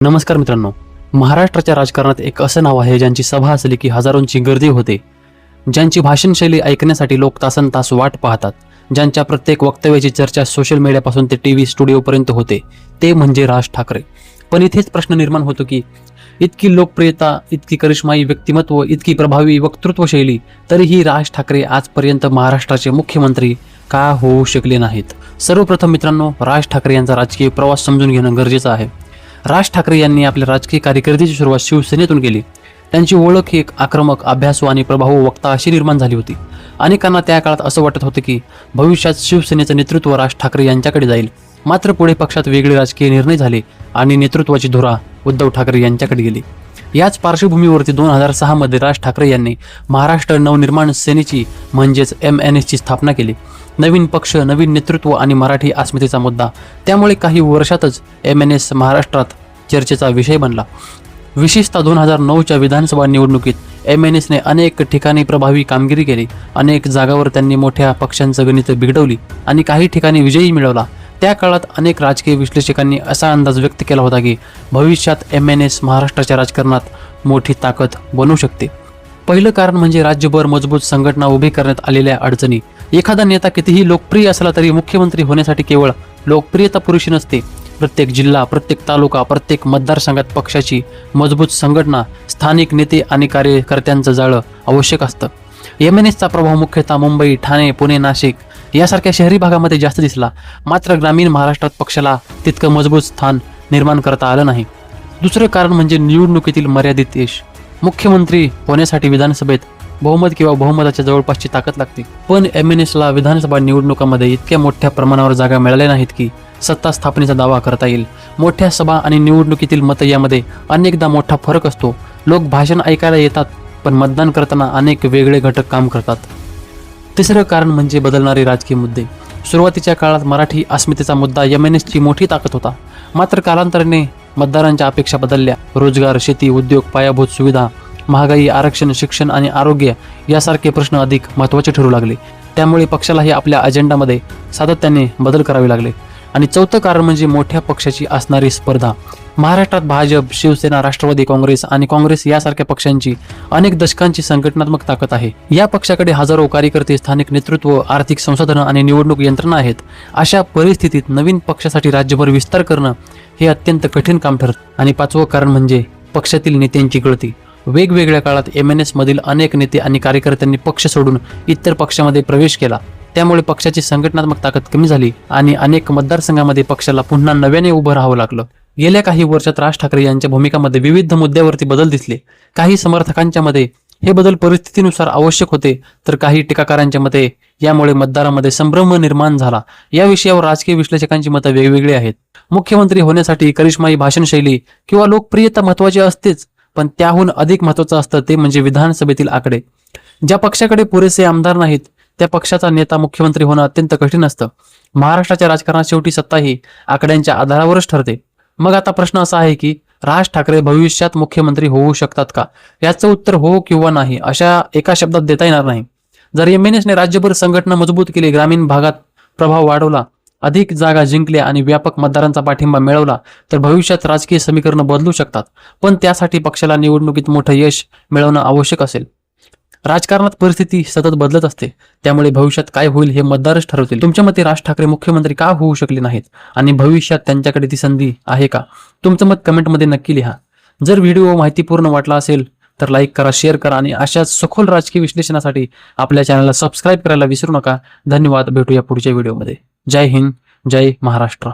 नमस्कार मित्रांनो, महाराष्ट्राच्या राजकारणात एक असं नाव आहे ज्यांची सभा असली की हजारोंची गर्दी होते, ज्यांची भाषणशैली ऐकण्यासाठी लोक तासनतास वाट पाहतात, ज्यांच्या प्रत्येक वक्तव्याची चर्चा सोशल मीडियापासून ते टीव्ही स्टुडिओपर्यंत होते, ते म्हणजे राज ठाकरे. पण इथेच प्रश्न निर्माण होतो की इतकी लोकप्रियता, इतकी करिश्माई व्यक्तिमत्व, इतकी प्रभावी वक्तृत्व शैली, तरीही राज ठाकरे आजपर्यंत महाराष्ट्राचे मुख्यमंत्री का होऊ शकले नाहीत? सर्वप्रथम मित्रांनो, राज ठाकरे यांचा राजकीय प्रवास समजून घेणं गरजेचं आहे. राज ठाकरे यांनी आपल्या राजकीय कारकिर्दीची सुरुवात शिवसेनेतून केली. त्यांची ओळख एक आक्रमक, अभ्यासू आणि प्रभावी वक्ता अशी निर्माण झाली होती. अनेकांना त्या काळात असं वाटत होतं की भविष्यात शिवसेनेचं नेतृत्व राज ठाकरे यांच्याकडे जाईल. मात्र पुढे पक्षात वेगळे राजकीय निर्णय झाले आणि नेतृत्वाची धुरा उद्धव ठाकरे यांच्याकडे गेली. याच पार्श्वभूमीवरती 2006 मध्ये राज ठाकरे यांनी महाराष्ट्र नवनिर्माण सेनेची म्हणजेच MNS ची स्थापना केली. नवीन पक्ष, नवीन नेतृत्व आणि मराठी अस्मितेचा मुद्दा. त्यामुळे काही वर्षातच MNS महाराष्ट्रात चर्चेचा विषय बनला. विशेषतः 2009च्या विधानसभा निवडणुकीत MNSने अनेक ठिकाणी प्रभावी कामगिरी केली. अनेक जागावर त्यांनी मोठ्या पक्षांचं गणित बिघडवली आणि काही ठिकाणी विजयी मिळवला. त्या काळात अनेक राजकीय विश्लेषकांनी असा अंदाज व्यक्त केला होता की भविष्यात MNS महाराष्ट्राच्या राजकारणात मोठी ताकद बनू शकते. पहिलं कारण म्हणजे राज्यभर मजबूत संघटना उभी करण्यात आलेल्या अडचणी. एखादा नेता कितीही लोकप्रिय असला तरी मुख्यमंत्री होण्यासाठी केवळ लोकप्रियता पुरेशी नसते. प्रत्येक जिल्हा, प्रत्येक तालुका, प्रत्येक मतदारसंघात पक्षाची मजबूत संघटना, स्थानिक नेते आणि कार्यकर्त्यांचं जाळं आवश्यक असतं. MNSचा प्रभाव मुख्यतः मुंबई, ठाणे, पुणे, नाशिक यासारख्या शहरी भागामध्ये जास्त दिसला. मात्र ग्रामीण महाराष्ट्रात पक्षाला तितकं मजबूत स्थान निर्माण करता आलं नाही. दुसरं कारण म्हणजे निवडणुकीतील मर्यादित यश. मुख्यमंत्री होण्यासाठी विधानसभेत बहुमत किंवा बहुमताच्या जवळपासची ताकद लागते. पण MNSला विधानसभा निवडणुकांमध्ये इतक्या मोठ्या प्रमाणावर जागा मिळाल्या नाहीत की सत्ता स्थापनेचा दावा करता येईल. मोठ्या सभा आणि निवडणुकीतील मतं यामध्ये अनेकदा मोठा फरक असतो. लोक भाषण ऐकायला येतात, पण मतदान करताना अनेक वेगळे घटक काम करतात. तिसरं कारण म्हणजे बदलणारे राजकीय मुद्दे. सुरुवातीच्या काळात मराठी अस्मितेचा मुद्दा MNSची मोठी ताकद होता. मात्र कालांतराने मतदारांच्या अपेक्षा बदलल्या. रोजगार, शेती, उद्योग, पायाभूत सुविधा, महागाई, आरक्षण, शिक्षण आणि आरोग्य यासारखे प्रश्न अधिक महत्त्वाचे ठरू लागले. त्यामुळे पक्षालाही आपल्या अजेंडामध्ये सातत्याने बदल करावे लागले. आणि चौथं कारण म्हणजे मोठ्या पक्षाची असणारी स्पर्धा. महाराष्ट्रात भाजप, शिवसेना, राष्ट्रवादी काँग्रेस आणि काँग्रेस यासारख्या पक्षांची अनेक दशकांची संघटनात्मक ताकद आहे. या पक्षाकडे हजारो कार्यकर्ते, स्थानिक नेतृत्व, आर्थिक संसाधनं आणि निवडणूक यंत्रणा आहेत. अशा परिस्थितीत नवीन पक्षासाठी राज्यभर विस्तार करणं हे अत्यंत कठीण काम ठरतं. आणि पाचवं कारण म्हणजे पक्षातील नेत्यांची गळती. वेगवेगळ्या काळात MNS मधील अनेक नेते आणि कार्यकर्त्यांनी पक्ष सोडून इतर पक्षामध्ये प्रवेश केला. त्यामुळे पक्षाची संघटनात्मक ताकद कमी झाली आणि अनेक मतदारसंघामध्ये पक्षाला पुन्हा नव्याने उभं राहावं लागलं. गेल्या काही वर्षात राज ठाकरे यांच्या भूमिकामध्ये विविध मुद्द्यावरती बदल दिसले. काही समर्थकांच्या मते हे बदल परिस्थितीनुसार आवश्यक होते, तर काही टीकाकारांच्या मते यामुळे मतदारांमध्ये संभ्रम निर्माण झाला. या विषयावर राजकीय विश्लेषकांची मतं वेगवेगळी आहेत. मुख्यमंत्री होण्यासाठी करिश्माई भाषणशैली किंवा लोकप्रियता महत्त्वाची असतेच, पण त्याहून अधिक महत्त्वाचं असतं ते म्हणजे विधानसभेतील आकडे. ज्या पक्षाकडे पुरेसे आमदार नाहीत त्या पक्षाचा नेता मुख्यमंत्री होणं अत्यंत कठीण असतं. महाराष्ट्राच्या राजकारणात शेवटी सत्ता ही आकड्यांच्या आधारावरच ठरते. मग आता प्रश्न असा आहे की राज ठाकरे भविष्यात मुख्यमंत्री होऊ शकतात का? याचं उत्तर हो किंवा नाही अशा एका शब्दात देता येणार नाही. जर MNSने राज्यभर संघटना मजबूत केली, ग्रामीण भागात प्रभाव वाढवला, अधिक जागा जिंकल्या आणि व्यापक मतदारांचा पाठिंबा मिळवला, तर भविष्यात राजकीय समीकरणं बदलू शकतात. पण त्यासाठी पक्षाला निवडणुकीत मोठं यश मिळवणं आवश्यक असेल. राजकारणात परिस्थिती सतत बदलत असते, त्यामुळे भविष्यात काय होईल हे मतदारच ठरवतील. तुमच्या मते राज ठाकरे मुख्यमंत्री का होऊ शकले नाहीत आणि भविष्यात त्यांच्याकडे ती संधी आहे का? तुमचं मत कमेंटमध्ये नक्की लिहा. जर व्हिडिओ माहितीपूर्ण वाटला असेल तर लाईक करा, शेअर करा आणि अशाच सखोल राजकीय विश्लेषणासाठी आपल्या चॅनलला सबस्क्राईब करायला विसरू नका. धन्यवाद. भेटूया पुढच्या व्हिडिओमध्ये. जय हिंद, जय महाराष्ट्र.